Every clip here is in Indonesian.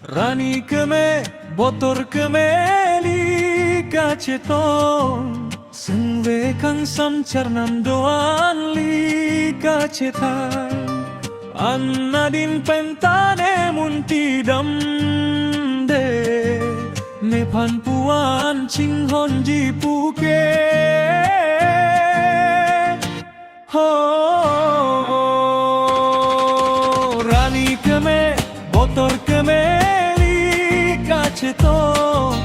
Rani keme, botor kemeli kaceton Sengwe kang samcarnam doan li kacetan Anna din pentane munti damde Nepan puan cinghon ji puke Rani keme, botor kemeli kaceton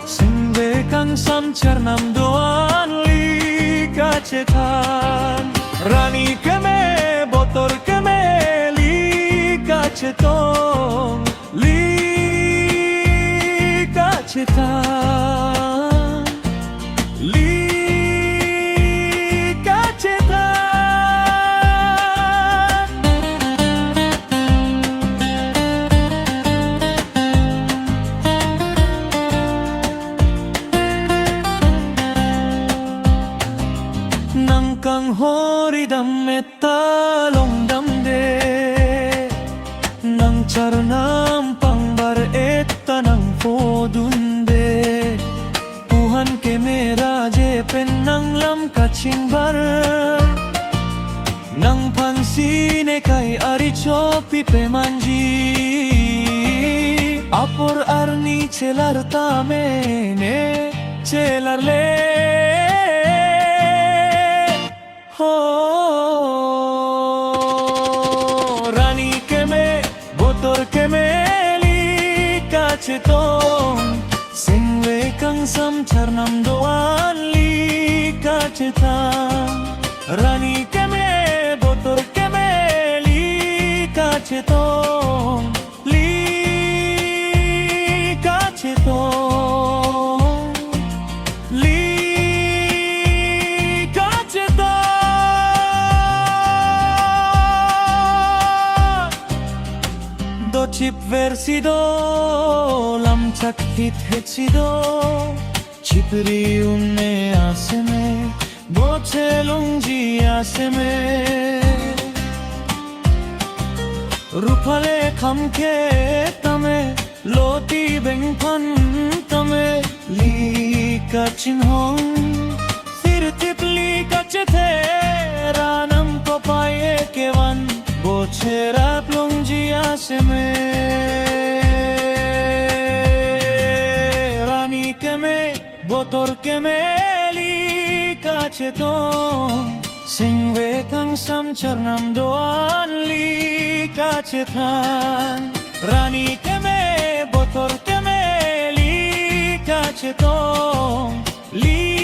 Sengwe kang samcarnam doan li kacetan Rani keme, botor kemeli kaceton li kacetan li kacetan Nang kang hori dam metalong damde Nang charnam pangbar etta nang podunde Tuhan ke mera je penang lam kaching bar Nang pansine kai ari chopi pe manji Apor arni chelar tamene chelar le Rani keme, botor kemeli kaceton Sengwe kang samcarnam doan li kacetan Rani keme, botor kemeli kaceton li kaceton li Do chip versido lam chak hit hechido chipri unne aseme boche lungji aseme rupale khamke tame loti bengpan tame li kachin hong sir tipli kachete ranam ko paye kevan bochera plungji aseme Rani keme, botor kemeli kaceton Sengwe kang samcarnam doan li kacetan Rani keme, botor kemeli kaceton li